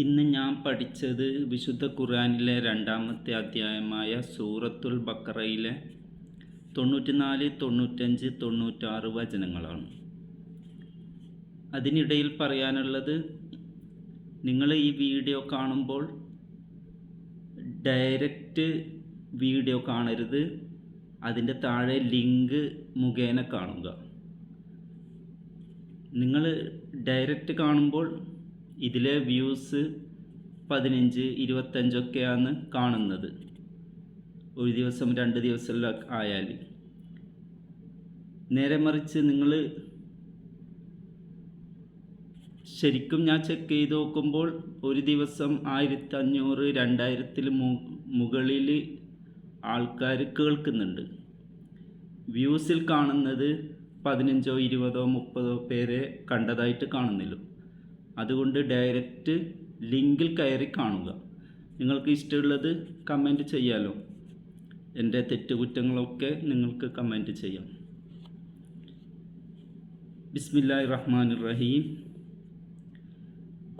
ഇന്ന് ഞാൻ പഠിച്ചത് വിശുദ്ധ ഖുർആനിലെ രണ്ടാമത്തെ അധ്യായമായ സൂറത്തുൽ ബഖറയിലെ 94, 95, 96 വചനങ്ങളാണ്. അതിനിടയിൽ പറയാനുള്ളത്, നിങ്ങൾ ഈ വീഡിയോ കാണുമ്പോൾ ഡയറക്റ്റ് വീഡിയോ കാണരുത്, അതിൻ്റെ താഴെ ലിങ്ക് മുഖേന കാണുക. നിങ്ങൾ ഡയറക്റ്റ് കാണുമ്പോൾ ഇതിലെ വ്യൂസ് 15, 25 കാണുന്നത്. ഒരു ദിവസം 2 ദിവസമെല്ലാം ആയാൽ. നേരെ മറിച്ച് നിങ്ങൾ ശരിക്കും ഞാൻ ചെക്ക് ചെയ്ത് നോക്കുമ്പോൾ ഒരു ദിവസം 1500, 2000 മുകളിൽ ആൾക്കാർ കേൾക്കുന്നുണ്ട്. വ്യൂസിൽ കാണുന്നത് 15, 20, 30 പേരെ കണ്ടതായിട്ട് കാണുന്നില്ല. അതുകൊണ്ട് ഡയറക്റ്റ് ലിങ്കിൽ കയറി കാണുക. നിങ്ങൾക്ക് ഇഷ്ടമുള്ളത് കമൻറ്റ് ചെയ്യാമല്ലോ. എൻ്റെ തെറ്റുകുറ്റങ്ങളൊക്കെ നിങ്ങൾക്ക് കമൻറ്റ് ചെയ്യാം. ബിസ്മില്ലാഹിർ റഹ്മാനിർ റഹീം.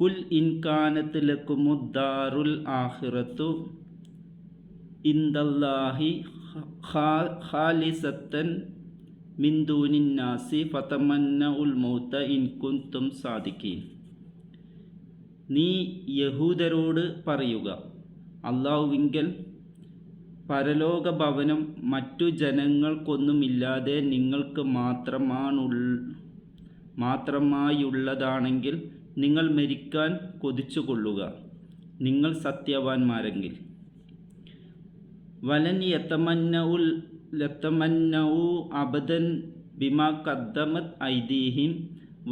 കുൽ ഇൻ കാനത് ലക്കുമുദ്ദാറുൽ ആഖിറത്തു ഇൻദല്ലാഹി ഖാലിസത്തൻ മിൻ ദൂനിൻ നാസി ഫതമന്നഉൽ മൗത ഇൻ കുൻതും സാദിഖീൻ. നീ യഹൂദരോട് പറയുക, അല്ലാഹുവിങ്കൽ പരലോക ഭവനം മറ്റു ജനങ്ങൾക്കൊന്നുമില്ലാതെ നിങ്ങൾക്ക് മാത്രമായുള്ളതാണെങ്കിൽ നിങ്ങൾ മരിക്കാൻ കൊതിച്ചുകൊള്ളുക, നിങ്ങൾ സത്യവാന്മാരെങ്കിൽ. വലൻ യതമന്നഉ അബദൻ ബിമാ ഖദ്ദമത് ഐദീഹിം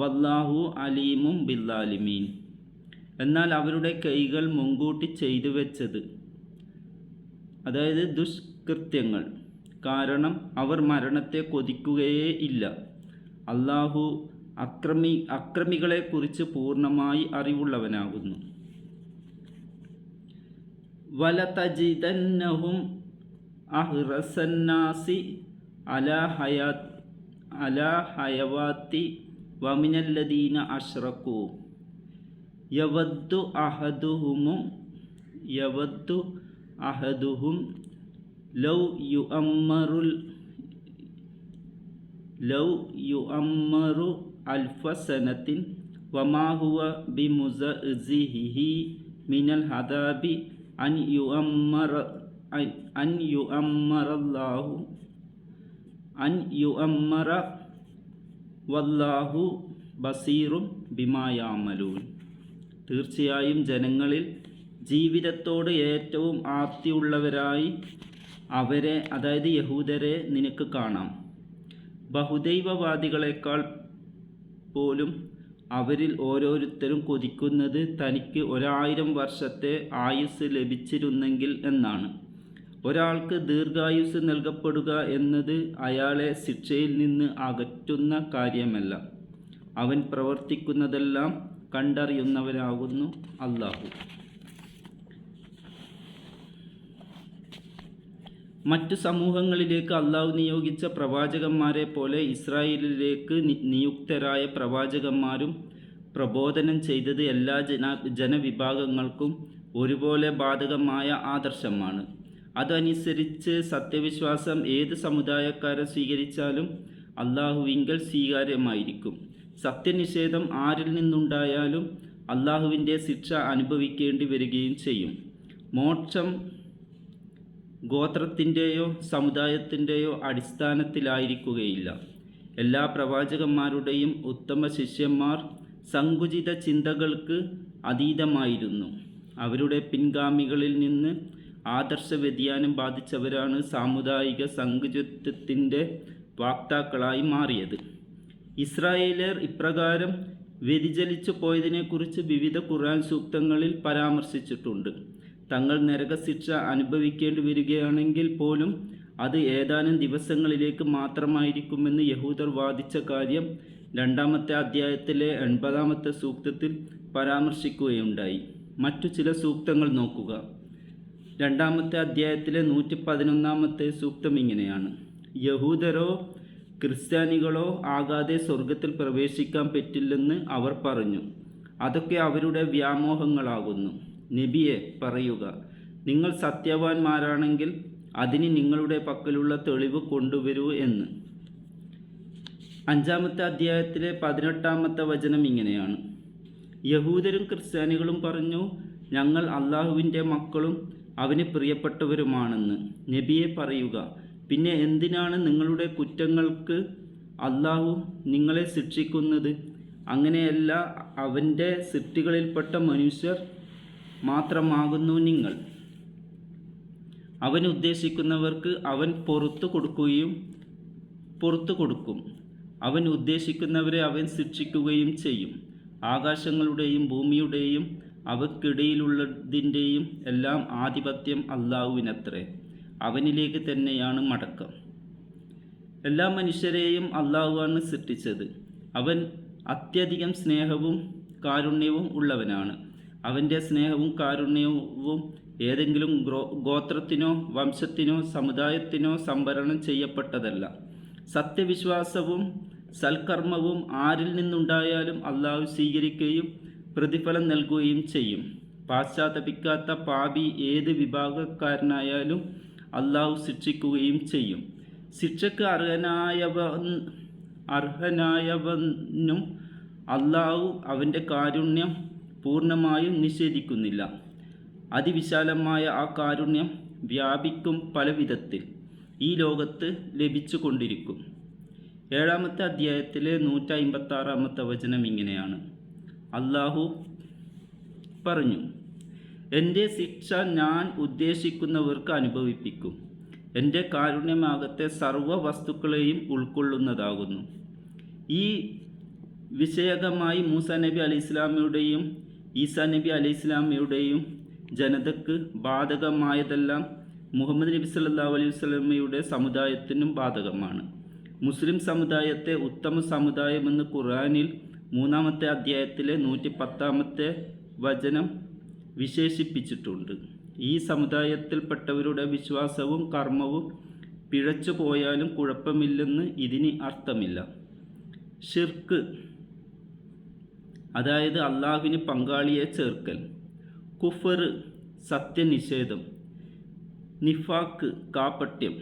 വല്ലാഹു അലീമും ബിദ്ദാലിമീൻ. എന്നാൽ അവരുടെ കൈകൾ മുൻകൂട്ടി ചെയ്തു വെച്ചത്, അതായത് ദുഷ്കൃത്യങ്ങൾ കാരണം അവർ മരണത്തെ കൊതിക്കുകയേ ഇല്ല. അല്ലാഹു അക്രമികളെക്കുറിച്ച് പൂർണ്ണമായി അറിവുള്ളവനാകുന്നു. വലതജിദന്നഹും അഹ്റസന്നാസി അലാ ഹയവാത്തി വമിനല്ലദീന അഷ്റകൂ യവദ്ദു അഹദുഹും ലൗ യുഅമ്മറു അൽഫ സനത്തിൻ വമാ ഹുവ ബിമുസഅ്സിഹിഹി മിനൽ ഹദാബി അൻ യുഅമ്മറ വല്ലാഹു ബസീറും ബിമാ യഅമലൂൻ. തീർച്ചയായും ജനങ്ങളിൽ ജീവിതത്തോട് ഏറ്റവും ആർത്തിയുള്ളവരായി അവരെ, അതായത് യഹൂദരെ നിനക്ക് കാണാം. ബഹുദൈവവാദികളെക്കാൾ പോലും അവരിൽ ഓരോരുത്തരും കൊതിക്കുന്നത് തനിക്ക് 1000 വർഷത്തെ ആയുസ് ലഭിച്ചിരുന്നെങ്കിൽ എന്നാണ്. ഒരാൾക്ക് ദീർഘായുസ് നൽകപ്പെടുക എന്നത് അയാളെ ശിക്ഷയിൽ നിന്ന് അകറ്റുന്ന കാര്യമല്ല. അവൻ പ്രവർത്തിക്കുന്നതെല്ലാം കണ്ടറിയുന്നവനാകുന്നു അല്ലാഹു. മറ്റു സമൂഹങ്ങളിലേക്ക് അല്ലാഹു നിയോഗിച്ച പ്രവാചകന്മാരെ പോലെ ഇസ്രായേലിലേക്ക് നിയുക്തരായ പ്രവാചകന്മാരും പ്രബോധനം ചെയ്തത് എല്ലാ ജനവിഭാഗങ്ങൾക്കും ഒരുപോലെ ബാധകമായ ആദർശമാണ്. അതനുസരിച്ച് സത്യവിശ്വാസം ഏത് സമുദായക്കാരെ സ്വീകരിച്ചാലും അല്ലാഹുവിങ്കൽ സ്വീകാര്യമായിരിക്കും. സത്യനിഷേധം ആരിൽ നിന്നുണ്ടായാലും അല്ലാഹുവിൻ്റെ ശിക്ഷ അനുഭവിക്കേണ്ടി വരികയും ചെയ്യും. മോക്ഷം ഗോത്രത്തിൻ്റെയോ സമുദായത്തിൻ്റെയോ അടിസ്ഥാനത്തിലായിരിക്കുകയില്ല. എല്ലാ പ്രവാചകന്മാരുടെയും ഉത്തമ ശിഷ്യന്മാർ സങ്കുചിത ചിന്തകൾക്ക് അതീതമായിരുന്നു. അവരുടെ പിൻഗാമികളിൽ നിന്ന് ആദർശ വ്യതിയാനം ബാധിച്ചവരാണ് സാമുദായിക സങ്കുചിത്വത്തിൻ്റെ വാക്താക്കളായി മാറിയത്. ഇസ്രായേലർ ഇപ്രകാരം വ്യതിചലിച്ചു പോയതിനെക്കുറിച്ച് വിവിധ ഖുർആൻ സൂക്തങ്ങളിൽ പരാമർശിച്ചിട്ടുണ്ട്. തങ്ങൾ നരകശിക്ഷ അനുഭവിക്കേണ്ടി വരികയാണെങ്കിൽ പോലും അത് ഏതാനും ദിവസങ്ങളിലേക്ക് മാത്രമായിരിക്കുമെന്ന് യഹൂദർ വാദിച്ച കാര്യം 2-ാമത്തെ അധ്യായത്തിലെ 80-ാമത്തെ സൂക്തത്തിൽ പരാമർശിക്കുകയുണ്ടായി. മറ്റു ചില സൂക്തങ്ങൾ നോക്കുക. 2-ാമത്തെ അധ്യായത്തിലെ 111-ാമത്തെ സൂക്തം ഇങ്ങനെയാണ്: യഹൂദരോ ക്രിസ്ത്യാനികളോ ആകാതെ സ്വർഗത്തിൽ പ്രവേശിക്കാൻ പറ്റില്ലെന്ന് അവർ പറഞ്ഞു. അതൊക്കെ അവരുടെ വ്യാമോഹങ്ങളാകുന്നു. നബിയെ പറയുക, നിങ്ങൾ സത്യവാന്മാരാണെങ്കിൽ അതിന് നിങ്ങളുടെ പക്കലുള്ള തെളിവ് കൊണ്ടുവരൂ എന്ന്. 5-ാമത്തെ അധ്യായത്തിലെ 18-ാമത്തെ വചനം ഇങ്ങനെയാണ്: യഹൂദരും ക്രിസ്ത്യാനികളും പറഞ്ഞു, ഞങ്ങൾ അള്ളാഹുവിൻ്റെ മക്കളും അവന് പ്രിയപ്പെട്ടവരുമാണെന്ന്. നബിയെ പറയുക, പിന്നെ എന്തിനാണ് നിങ്ങളുടെ കുറ്റങ്ങൾക്ക് അള്ളാഹു നിങ്ങളെ ശിക്ഷിക്കുന്നത്? അങ്ങനെയല്ല, അവൻ്റെ സൃഷ്ടികളിൽപ്പെട്ട മനുഷ്യർ മാത്രമാകുന്നു നിങ്ങൾ. അവൻ ഉദ്ദേശിക്കുന്നവർക്ക് അവൻ പുറത്തു കൊടുക്കും. അവൻ ഉദ്ദേശിക്കുന്നവരെ അവൻ ശിക്ഷിക്കുകയും ചെയ്യും. ആകാശങ്ങളുടെയും ഭൂമിയുടെയും അവയ്ക്കിടയിലുള്ളതിൻ്റെയും എല്ലാം ആധിപത്യം അള്ളാഹുവിനത്രേ. അവനിലേക്ക് തന്നെയാണ് മടക്കം. എല്ലാ മനുഷ്യരെയും അള്ളാഹുവാണ് സൃഷ്ടിച്ചത്. അവൻ അത്യധികം സ്നേഹവും കാരുണ്യവും ഉള്ളവനാണ്. അവൻ്റെ സ്നേഹവും കാരുണ്യവും ഏതെങ്കിലും ഗോത്രത്തിനോ വംശത്തിനോ സമുദായത്തിനോ സംവരണം ചെയ്യപ്പെട്ടതല്ല. സത്യവിശ്വാസവും സൽക്കർമ്മവും ആരിൽ നിന്നുണ്ടായാലും അള്ളാഹു സ്വീകരിക്കുകയും പ്രതിഫലം നൽകുകയും ചെയ്യും. പാശ്ചാത്തപിക്കാത്ത പാപി ഏത് വിഭാഗക്കാരനായാലും അള്ളാഹു ശിക്ഷിക്കുകയും ചെയ്യും. ശിക്ഷയ്ക്ക് അർഹനായവനും അള്ളാഹു അവൻ്റെ കാരുണ്യം പൂർണ്ണമായും നിഷേധിക്കുന്നില്ല. അതിവിശാലമായ ആ കാരുണ്യം വ്യാപിക്കും പല വിധത്തിൽ ഈ ലോകത്ത് ലഭിച്ചു കൊണ്ടിരിക്കും. 7-ാമത്തെ അധ്യായത്തിലെ 156-ാമത്തെ വചനം ഇങ്ങനെയാണ്: അള്ളാഹു പറഞ്ഞു, എൻ്റെ ശിക്ഷ ഞാൻ ഉദ്ദേശിക്കുന്നവർക്ക് അനുഭവിപ്പിക്കും. എൻ്റെ കാരുണ്യമാകത്തെ സർവ്വ വസ്തുക്കളെയും ഉൾക്കൊള്ളുന്നതാകുന്നു. ഈ വിഷയകമായി മൂസാ നബി അലൈഹി ഇസ്ലാമിയുടെയും ഈസാ നബി അലൈഹി ഇസ്ലാമിയുടെയും ജനതയ്ക്ക് ബാധകമായതെല്ലാം മുഹമ്മദ് നബി സല്ലല്ലാഹു അലൈഹി വസല്ലമയുടെ സമുദായത്തിനും ബാധകമാണ്. മുസ്ലിം സമുദായത്തെ ഉത്തമ സമുദായമെന്ന് ഖുർആനിൽ 3-ാമത്തെ അധ്യായത്തിലെ 110-ാമത്തെ വചനം വിശേഷിപ്പിച്ചിട്ടുണ്ട്. ഈ സമുദായത്തിൽപ്പെട്ടവരുടെ വിശ്വാസവും കർമ്മവും പിഴച്ചു പോയാലും കുഴപ്പമില്ലെന്ന് ഇതിന് അർത്ഥമില്ല. ഷിർക്ക്, അതായത് അള്ളാഹുവിന് പങ്കാളിയെ ചേർക്കൽ, കുഫർ സത്യനിഷേധം, നിഫാക്ക് കാപട്യം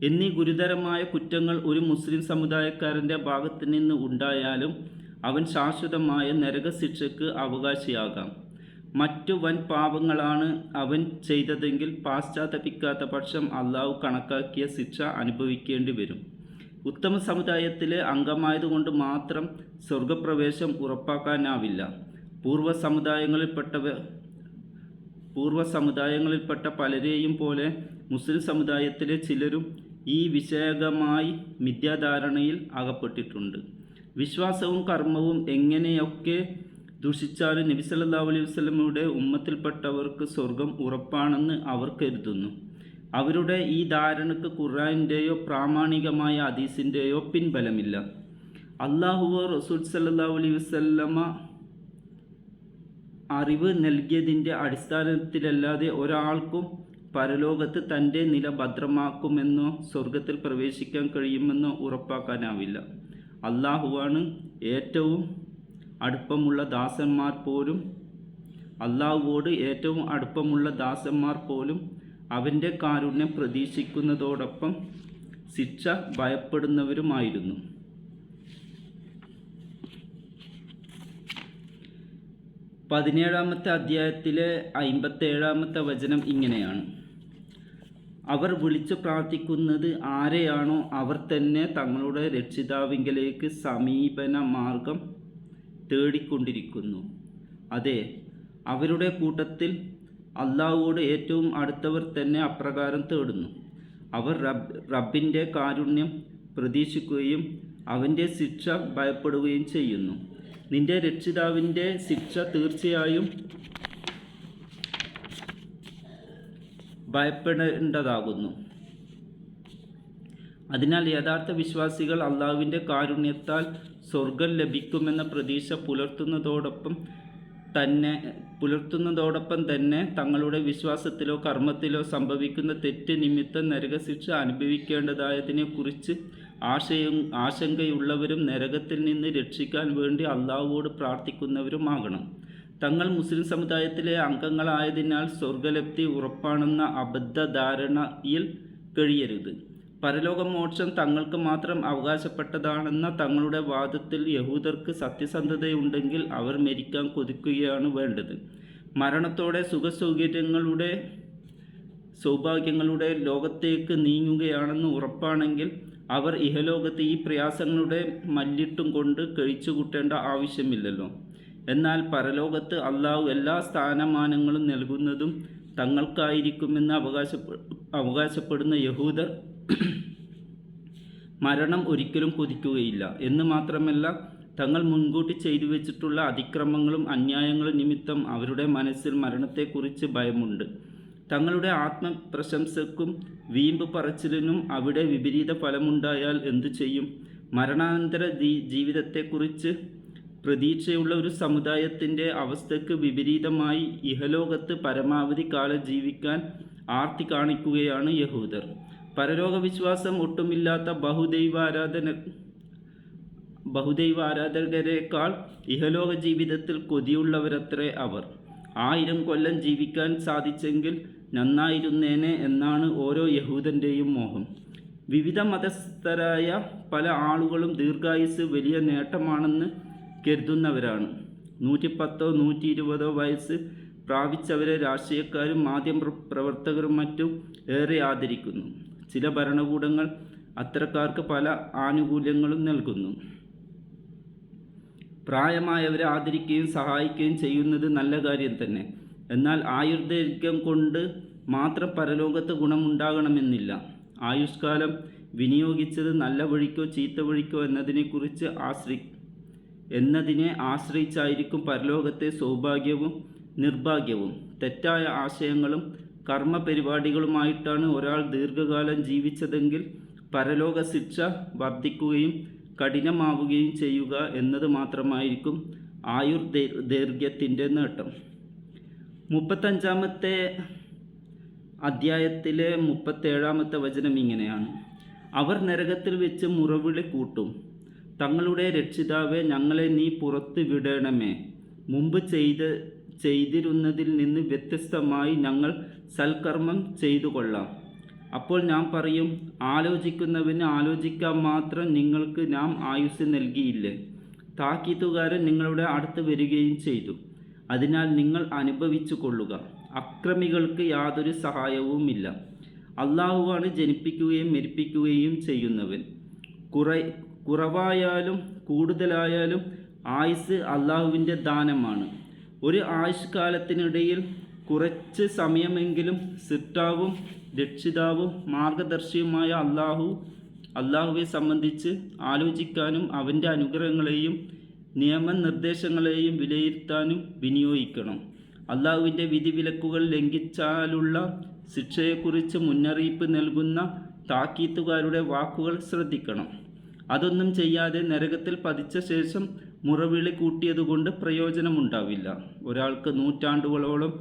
എന്നീ ഗുരുതരമായ കുറ്റങ്ങൾ ഒരു മുസ്ലിം സമുദായക്കാരൻ്റെ ഭാഗത്തു നിന്ന് ഉണ്ടായാലും അവൻ ശാശ്വതമായ നരകശിക്ഷയ്ക്ക് അവകാശിയാകാം. മറ്റു വൻ പാപങ്ങളാണ് അവൻ ചെയ്തതെങ്കിൽ പാശ്ചാത്തപിക്കാത്ത പക്ഷം അള്ളാഹു കണക്കാക്കിയ ശിക്ഷ അനുഭവിക്കേണ്ടി വരും. ഉത്തമ സമുദായത്തിലെ അംഗമായതുകൊണ്ട് മാത്രം സ്വർഗപ്രവേശം ഉറപ്പാക്കാനാവില്ല. പൂർവ്വ സമുദായങ്ങളിൽപ്പെട്ട പലരെയും പോലെ മുസ്ലിം സമുദായത്തിലെ ചിലരും ഈ വിഷയകമായി മിഥ്യാധാരണയിൽ അകപ്പെട്ടിട്ടുണ്ട്. വിശ്വാസവും കർമ്മവും എങ്ങനെയൊക്കെ ദുഷിച്ചാലും നബി സല്ലല്ലാഹു അലൈഹി വസല്ലമയുടെ ഉമ്മത്തിൽപ്പെട്ടവർക്ക് സ്വർഗം ഉറപ്പാണെന്ന് അവർ കരുതുന്നു. അവരുടെ ഈ ധാരണയ്ക്ക് ഖുർആനിൻ്റെയോ പ്രാമാണികമായ ഹദീസിൻ്റെയോ പിൻബലമില്ല. അല്ലാഹുവോ റസൂൽ സല്ലല്ലാഹു അലൈഹി വസല്ലമ അറിവ് നൽകിയതിൻ്റെ അടിസ്ഥാനത്തിലല്ലാതെ ഒരാൾക്കും പരലോകത്ത് തൻ്റെ നില ഭദ്രമാക്കുമെന്നോ സ്വർഗത്തിൽ പ്രവേശിക്കാൻ കഴിയുമെന്നോ ഉറപ്പാക്കാനാവില്ല. അല്ലാഹുവാണ് ഏറ്റവും അടുപ്പമുള്ള ദാസന്മാർ പോലും അല്ലാഹുവോട് ഏറ്റവും അടുപ്പമുള്ള ദാസന്മാർ പോലും അവൻ്റെ കാരുണ്യം പ്രതീക്ഷിക്കുന്നതോടൊപ്പം ശിക്ഷ ഭയപ്പെടുന്നവരുമായിരുന്നു. 17-ാമത്തെ അധ്യായത്തിലെ 57-ാമത്തെ വചനം ഇങ്ങനെയാണ്: അവർ വിളിച്ചു പ്രാർത്ഥിക്കുന്നത് ആരെയാണോ അവർ തന്നെ തങ്ങളുടെ രക്ഷിതാവിങ്കലേക്ക് സമീപന മാർഗം തേടിക്കൊണ്ടിരിക്കുന്നു. അതെ, അവരുടെ കൂട്ടത്തിൽ അള്ളാഹുവോട് ഏറ്റവും അടുത്തവർ തന്നെ അപ്രകാരം തേടുന്നു. അവർ റബ്ബിൻ്റെ കാരുണ്യം പ്രതീക്ഷിക്കുകയും അവൻ്റെ ശിക്ഷ ഭയപ്പെടുകയും ചെയ്യുന്നു. നിന്റെ രക്ഷിതാവിൻ്റെ ശിക്ഷ തീർച്ചയായും ഭയപ്പെടേണ്ടതാകുന്നു. അതിനാൽ യഥാർത്ഥ വിശ്വാസികൾ അള്ളാഹുവിൻ്റെ കാരുണ്യത്താൽ സ്വർഗം ലഭിക്കുമെന്ന പ്രതീക്ഷ പുലർത്തുന്നതോടൊപ്പം തന്നെ തങ്ങളുടെ വിശ്വാസത്തിലോ കർമ്മത്തിലോ സംഭവിക്കുന്ന തെറ്റ് നിമിത്തം നരകശിക്ഷ അനുഭവിക്കേണ്ടതായതിനെക്കുറിച്ച് ആശങ്കയുള്ളവരും നരകത്തിൽ നിന്ന് രക്ഷിക്കാൻ വേണ്ടി അള്ളാഹുവോട് പ്രാർത്ഥിക്കുന്നവരുമാകണം. തങ്ങൾ മുസ്ലിം സമുദായത്തിലെ അംഗങ്ങളായതിനാൽ സ്വർഗലബ്ധി ഉറപ്പാണെന്ന അബദ്ധധാരണയിൽ കഴിയരുത്. പരലോകമോക്ഷം തങ്ങൾക്ക് മാത്രം അവകാശപ്പെട്ടതാണെന്ന തങ്ങളുടെ വാദത്തിൽ യഹൂദർക്ക് സത്യസന്ധതയുണ്ടെങ്കിൽ അവർ മരിക്കാൻ കൊതിക്കുകയാണ് വേണ്ടത്. മരണത്തോടെ സൗഭാഗ്യങ്ങളുടെ ലോകത്തേക്ക് നീങ്ങുകയാണെന്ന് ഉറപ്പാണെങ്കിൽ അവർ ഇഹലോകത്ത് ഈ പ്രയാസങ്ങളുടെ മല്ലിട്ടും കൊണ്ട് കഴിച്ചുകൂട്ടേണ്ട ആവശ്യമില്ലല്ലോ. എന്നാൽ പരലോകത്ത് അള്ളാഹു എല്ലാ സ്ഥാനമാനങ്ങളും നൽകുന്നതും തങ്ങൾക്കായിരിക്കുമെന്ന് അവകാശപ്പെടുന്ന യഹൂദർ മരണം ഒരിക്കലും കൊതിക്കുകയില്ല എന്ന് മാത്രമല്ല, തങ്ങൾ മുൻകൂട്ടി ചെയ്തു വെച്ചിട്ടുള്ള അതിക്രമങ്ങളും അന്യായങ്ങളും നിമിത്തം അവരുടെ മനസ്സിൽ മരണത്തെക്കുറിച്ച് ഭയമുണ്ട്. തങ്ങളുടെ ആത്മപ്രശംസക്കും വീമ്പ് പറച്ചിലിനും അവിടെ വിപരീത ഫലമുണ്ടായാൽ എന്തു ചെയ്യും? മരണാനന്തര ജീവിതത്തെക്കുറിച്ച് പ്രതീക്ഷയുള്ള ഒരു സമുദായത്തിൻ്റെ അവസ്ഥയ്ക്ക് വിപരീതമായി ഇഹലോകത്ത് പരമാവധി കാലം ജീവിക്കാൻ ആർത്തി കാണിക്കുകയാണ് യഹൂദർ. പരലോക വിശ്വാസം ഒട്ടുമില്ലാത്ത ബഹുദൈവാരാധകരെക്കാൾ ഇഹലോക ജീവിതത്തിൽ കൊതിയുള്ളവരത്രേ അവർ. 1000 കൊല്ലം ജീവിക്കാൻ സാധിച്ചെങ്കിൽ നന്നായിരുന്നേനെ എന്നാണ് ഓരോ യഹൂദൻ്റെയും മോഹം. വിവിധ മതസ്ഥരായ പല ആളുകളും ദീർഘായുസ് വലിയ നേട്ടമാണെന്ന് കരുതുന്നവരാണ്. 110 120 വയസ്സ് പ്രാപിച്ചവരെ രാഷ്ട്രീയക്കാരും മാധ്യമപ്രവർത്തകരും മറ്റും ഏറെ ആദരിക്കുന്നു. ചില ഭരണകൂടങ്ങൾ അത്തരക്കാർക്ക് പല ആനുകൂല്യങ്ങളും നൽകുന്നു. പ്രായമായവരെ ആദരിക്കുകയും സഹായിക്കുകയും ചെയ്യുന്നത് നല്ല കാര്യം തന്നെ. എന്നാൽ ആയുർദൈർഘ്യം കൊണ്ട് മാത്രം പരലോകത്ത് ഗുണമുണ്ടാകണമെന്നില്ല. ആയുഷ്കാലം വിനിയോഗിച്ചത് നല്ല വഴിക്കോ ചീത്ത വഴിക്കോ എന്നതിനെ ആശ്രയിച്ചായിരിക്കും പരലോകത്തെ സൗഭാഗ്യവും നിർഭാഗ്യവും. തെറ്റായ ആശയങ്ങളും കർമ്മ പരിപാടികളുമായിട്ടാണ് ഒരാൾ ദീർഘകാലം ജീവിച്ചതെങ്കിൽ പരലോക ശിക്ഷ വർദ്ധിക്കുകയും കഠിനമാവുകയും ചെയ്യുക എന്നത് മാത്രമായിരിക്കും ആയുർദൈർഘ്യത്തിൻ്റെ നേട്ടം. 35-ാമത്തെ അധ്യായത്തിലെ 37-ാമത്തെ വചനം ഇങ്ങനെയാണ്: അവർ നരകത്തിൽ വെച്ച് മുറവിളി കൂട്ടും, തങ്ങളുടെ രക്ഷിതാവേ, ഞങ്ങളെ നീ പുറത്ത് വിടണമേ. മുമ്പ് ചെയ്തിരുന്നതിൽ നിന്ന് വ്യത്യസ്തമായി ഞങ്ങൾ സൽക്കർമ്മം ചെയ്തു കൊള്ളാം. അപ്പോൾ ഞാൻ പറയും, ആലോചിക്കുന്നവന് ആലോചിക്കാൻ മാത്രം നിങ്ങൾക്ക് നാം ആയുസ് നൽകിയില്ലേ? താക്കീത്തുകാരൻ നിങ്ങളുടെ അടുത്ത് വരികയും ചെയ്തു. അതിനാൽ നിങ്ങൾ അനുഭവിച്ചു കൊള്ളുക. അക്രമികൾക്ക് യാതൊരു സഹായവുമില്ല. അള്ളാഹുവാണ് ജനിപ്പിക്കുകയും മരിപ്പിക്കുകയും ചെയ്യുന്നവൻ. കുറവായാലും കൂടുതലായാലും ആയുസ് അള്ളാഹുവിൻ്റെ ദാനമാണ്. ഒരു ആയുഷ്കാലത്തിനിടയിൽ കുറച്ച് സമയമെങ്കിലും സിട്ടാവും രക്ഷിതാവും മാർഗദർശിയുമായ അള്ളാഹുവെ സംബന്ധിച്ച് ആലോചിക്കാനും അവൻ്റെ അനുഗ്രഹങ്ങളെയും നിയമനിർദ്ദേശങ്ങളെയും വിലയിരുത്താനും വിനിയോഗിക്കണം. അള്ളാഹുവിൻ്റെ വിധിവിലക്കുകൾ ലംഘിച്ചാലുള്ള ശിക്ഷയെക്കുറിച്ച് മുന്നറിയിപ്പ് നൽകുന്ന താക്കീത്തുകാരുടെ വാക്കുകൾ ശ്രദ്ധിക്കണം. അതൊന്നും ചെയ്യാതെ നരകത്തിൽ പതിച്ച ശേഷം മുറവിളി കൂട്ടിയതുകൊണ്ട് പ്രയോജനമുണ്ടാവില്ല. ഒരാൾക്ക് നൂറ്റാണ്ടുകളോളം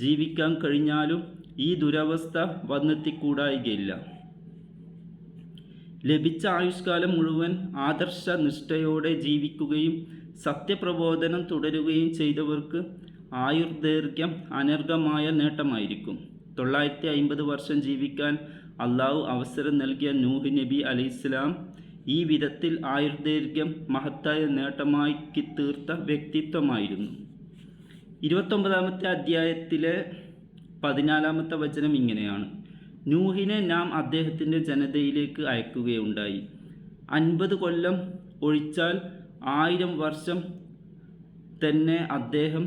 ജീവിക്കാൻ കഴിഞ്ഞാലും ഈ ദുരവസ്ഥ വന്നെത്തിക്കൂടായികയില്ല. ലഭിച്ച ആയുഷ്കാലം മുഴുവൻ ആദർശനിഷ്ഠയോടെ ജീവിക്കുകയും സത്യപ്രബോധനം തുടരുകയും ചെയ്തവർക്ക് ആയുർദൈർഘ്യം അനർഘമായ നേട്ടമായിരിക്കും. 950 വർഷം ജീവിക്കാൻ അള്ളാഹു അവസരം നൽകിയ നൂഹ് നബി അലൈഹിസ്സലാം ഈ വിധത്തിൽ ആയുർദൈർഘ്യം മഹത്തായ നേട്ടമാക്കി തീർത്ത വ്യക്തിത്വമായിരുന്നു. 29-ാമത്തെ അധ്യായത്തിലെ 14-ാമത്തെ വചനം ഇങ്ങനെയാണ്: നൂഹിനെ നാം അദ്ദേഹത്തിൻ്റെ ജനതയിലേക്ക് അയക്കുകയുണ്ടായി. 50 കൊല്ലം ഒഴിച്ചാൽ 1000 വർഷം തന്നെ അദ്ദേഹം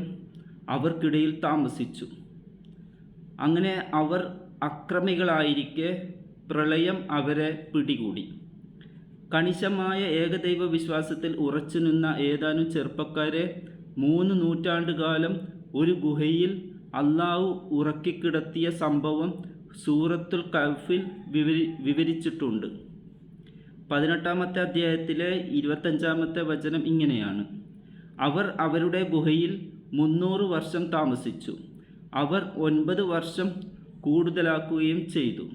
അവർക്കിടയിൽ താമസിച്ചു. അങ്ങനെ അവർ അക്രമികളായിരിക്കെ പ്രളയം അവരെ പിടികൂടി. കണിശമായ ഏകദൈവ വിശ്വാസത്തിൽ ഉറച്ചു നിന്ന ഏതാനും ചെറുപ്പക്കാരെ 3 നൂറ്റാണ്ടുകാലം ഒരു ഗുഹയിൽ അള്ളാഹു ഉറക്കിക്കിടത്തിയ സംഭവം സൂറത്തുൽ കഹ്ഫിൽ വിവരിച്ചിട്ടുണ്ട്. 18-ാമത്തെ അധ്യായത്തിലെ 25-ാമത്തെ വചനം ഇങ്ങനെയാണ്: അവർ അവരുടെ ഗുഹയിൽ 300 വർഷം താമസിച്ചു. അവർ 9 വർഷം കൂടുതലാക്കുകയും ചെയ്തു.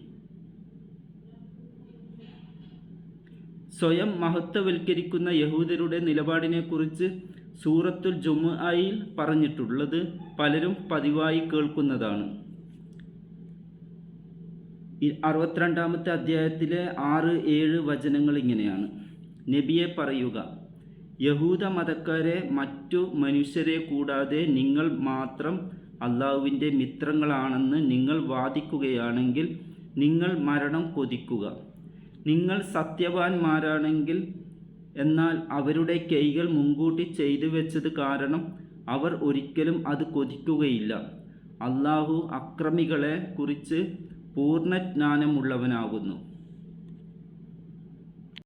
സ്വയം മഹത്വവൽക്കരിക്കുന്ന യഹൂദരുടെ നിലപാടിനെക്കുറിച്ച് സൂറത്തുൽ ജുമുഅയിൽ പറഞ്ഞിട്ടുള്ളത് പലരും പതിവായി കേൾക്കുന്നതാണ്. 62-ാമത്തെ അധ്യായത്തിലെ 6-7 വചനങ്ങൾ ഇങ്ങനെയാണ്: നബിയെ പറയുക, യഹൂദ മതക്കാരെ മറ്റു മനുഷ്യരെ കൂടാതെ നിങ്ങൾ മാത്രം അള്ളാഹുവിൻ്റെ മിത്രങ്ങളാണെന്ന് നിങ്ങൾ വാദിക്കുകയാണെങ്കിൽ നിങ്ങൾ മരണം കൊതിക്കുക. നിങ്ങൾ സത്യവാന്മാരാണെങ്കിൽ എന്നാൽ അവരുടെ കൈകൾ മുൻകൂട്ടി ചെയ്തു വെച്ചത് കാരണം അവർ ഒരിക്കലും അത് കൊതിക്കുകയില്ല. അള്ളാഹു അക്രമികളെ കുറിച്ച് പൂർണ്ണജ്ഞാനമുള്ളവനാകുന്നു.